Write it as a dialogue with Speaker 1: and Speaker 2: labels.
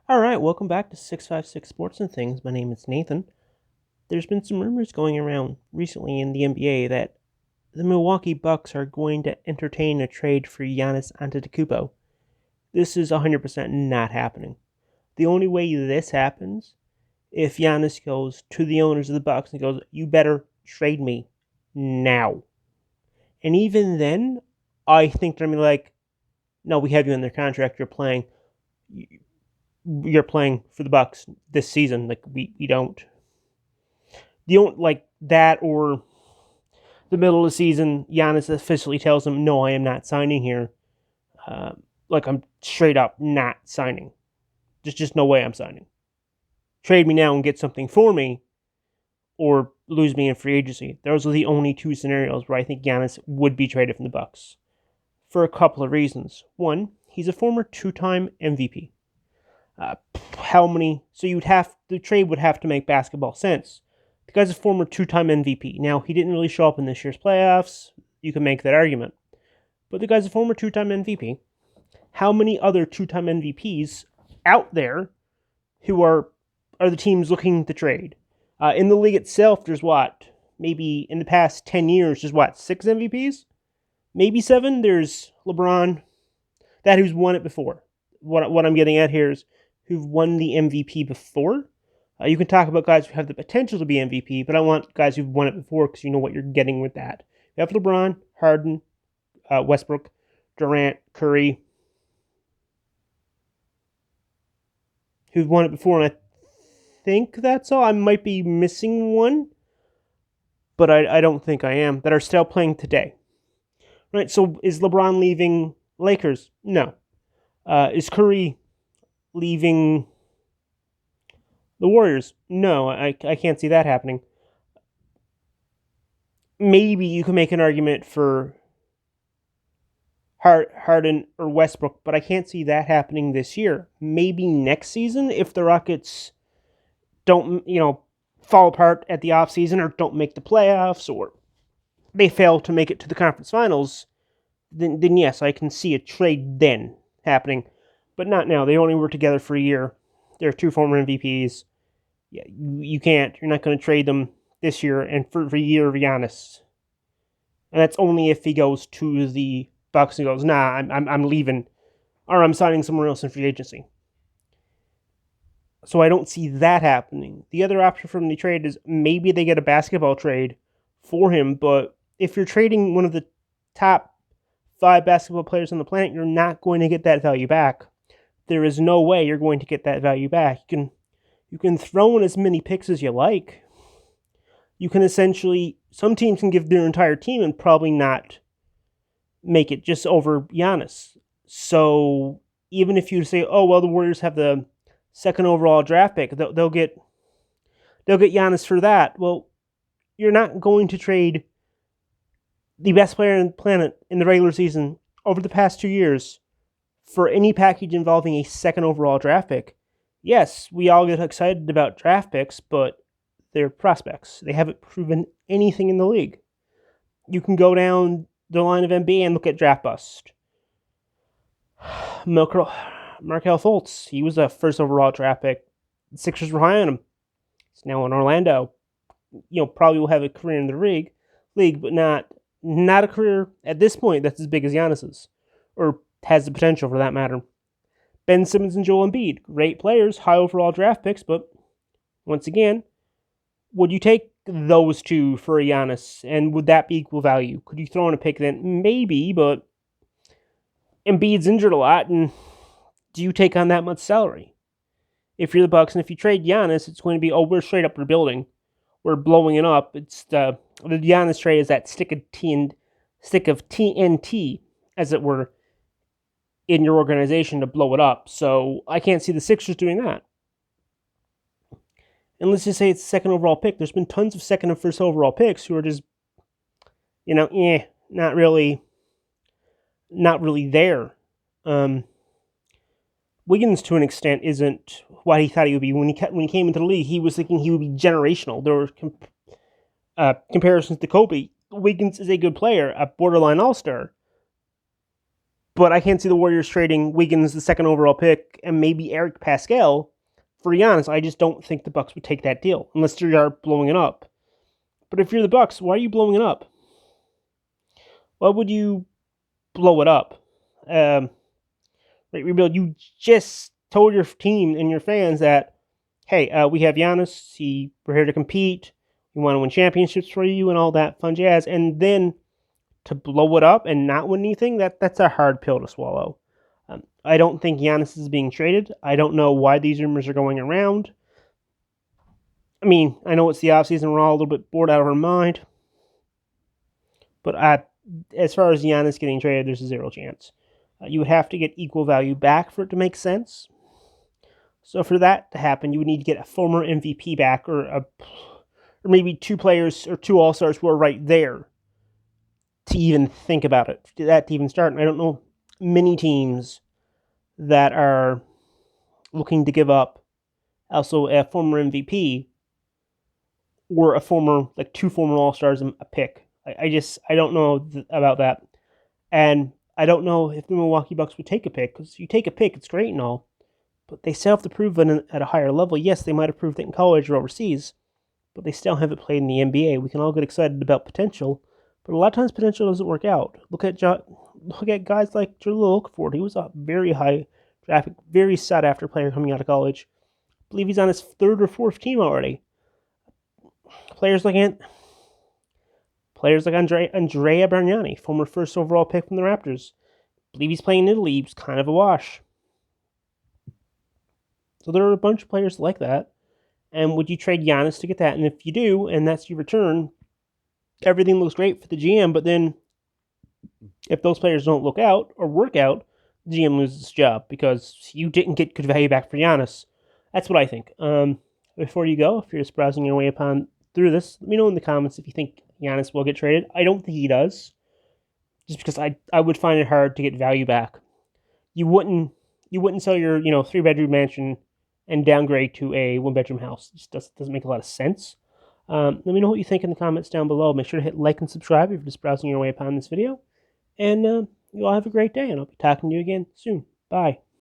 Speaker 1: All right, welcome back to 656 Sports and Things. My name is Nathan. There's been some rumors going around recently in the NBA that the Milwaukee Bucks are going to entertain a trade for Giannis Antetokounmpo. This is 100% not happening. The only way this happens if Giannis goes to the owners of the Bucks and goes, "You better trade me now." And even then, I think they're gonna be like, "No, we have you in their contract. You're playing for the Bucks this season. Like we don't. You don't like that, or the middle of the season, Giannis officially tells him, "No, I am not signing here. Like I'm straight up not signing. Just no way I'm signing. Trade me now and get something for me, or lose me in free agency." Those are the only two scenarios where I think Giannis would be traded from the Bucks for a couple of reasons. One, he's a former two-time MVP. How many? So the trade would have to make basketball sense. The guy's a former two-time MVP. Now, he didn't really show up in this year's playoffs. You can make that argument. But the guy's a former two-time MVP. How many other two-time MVPs out there who are the teams looking to trade? In the league itself, there's maybe in the past 10 years, there's 6 MVPs? Maybe 7? There's LeBron, that who's won it before. What I'm getting at here is who've won the MVP before. You can talk about guys who have the potential to be MVP, but I want guys who've won it before because you know what you're getting with that. You have LeBron, Harden, Westbrook, Durant, Curry, who've won it before, and I think that's all. I might be missing one, but I don't think I am, that are still playing today. Right, so is LeBron leaving Lakers? No. Is Curry leaving the Warriors? No, I can't see that happening. Maybe you can make an argument for Harden or Westbrook, but I can't see that happening this year. Maybe next season if the Rockets don't, fall apart at the offseason or don't make the playoffs or they fail to make it to the conference finals, then yes, I can see a trade then happening, but not now. They only were together for a year. They're 2 former MVPs. Yeah, you're not going to trade them this year and for a year of Giannis. And that's only if he goes to the Bucks and goes, "Nah, I'm leaving, or I'm signing somewhere else in free agency." So I don't see that happening. The other option from the trade is maybe they get a basketball trade for him, but if you're trading one of the top 5 basketball players on the planet, you're not going to get that value back. There is no way you're going to get that value back. You can throw in as many picks as you like. You can essentially, some teams can give their entire team and probably not make it just over Giannis. So even if you say, "Oh well, the Warriors have the 2nd overall draft pick, they'll get Giannis for that." Well, you're not going to trade the best player on the planet in the regular season over the past 2 years for any package involving a 2nd overall draft pick. Yes, we all get excited about draft picks, but they're prospects. They haven't proven anything in the league. You can go down the line of NBA and look at draft bust. Markel Fultz, he was a 1st overall draft pick. The Sixers were high on him. He's now in Orlando. Probably will have a career in the league, but not a career at this point that's as big as Giannis's, or has the potential for that matter. Ben Simmons and Joel Embiid, great players, high overall draft picks, but once again, would you take those 2 for a Giannis, and would that be equal value? Could you throw in a pick then? Maybe, but Embiid's injured a lot, and do you take on that much salary? If you're the Bucks, and if you trade Giannis, it's going to be, we're straight up rebuilding. We're blowing it up. It's the Giannis trade is that stick of TNT, as it were, in your organization to blow it up. So I can't see the Sixers doing that. And let's just say it's the 2nd overall pick. There's been tons of 2nd and 1st overall picks who are just, not really there. Wiggins, to an extent, isn't what he thought he would be. When he came into the league, he was thinking he would be generational. There were comparisons to Kobe. Wiggins is a good player, a borderline all-star. But I can't see the Warriors trading Wiggins, the second overall pick, and maybe Eric Pascal for Giannis. I just don't think the Bucks would take that deal unless you're blowing it up. But if you're the Bucks, why are you blowing it up? Why would you blow it up? Rebuild. You just told your team and your fans that, hey, we have Giannis. We're here to compete. We want to win championships for you and all that fun jazz. And then to blow it up and not win anything, that's a hard pill to swallow. I don't think Giannis is being traded. I don't know why these rumors are going around. I mean, I know it's the offseason. We're all a little bit bored out of our mind. But as far as Giannis getting traded, there's a zero chance. You would have to get equal value back for it to make sense. So for that to happen, you would need to get a former MVP back, or maybe two players or two All-Stars who are right there to even think about it, to even start. And I don't know many teams that are looking to give up also a former MVP or two former All-Stars a pick. I don't know about that. And I don't know if the Milwaukee Bucks would take a pick, because you take a pick, it's great and all, but they still have to prove it at a higher level. Yes, they might have proved it in college or overseas, but they still haven't played in the NBA. We can all get excited about potential, but a lot of times potential doesn't work out. Look at guys like Jahlil Okafor. He was a very high draft, very sought after player coming out of college. I believe he's on his third or fourth team already. Players like Andrea Bargnani, former first overall pick from the Raptors. I believe he's playing in Italy. He was kind of a wash. So there are a bunch of players like that. And would you trade Giannis to get that? And if you do, and that's your return, everything looks great for the GM. But then if those players don't look out or work out, the GM loses his job because you didn't get good value back for Giannis. That's what I think. Before you go, if you're just browsing your way through this, let me know in the comments if you think Giannis will get traded. I don't think he does, just because I would find it hard to get value back. You wouldn't sell your 3-bedroom mansion and downgrade to a 1-bedroom house. It just doesn't make a lot of sense. Let me know what you think in the comments down below. Make sure to hit like and subscribe if you're just browsing your way upon this video. And you all have a great day, and I'll be talking to you again soon. Bye.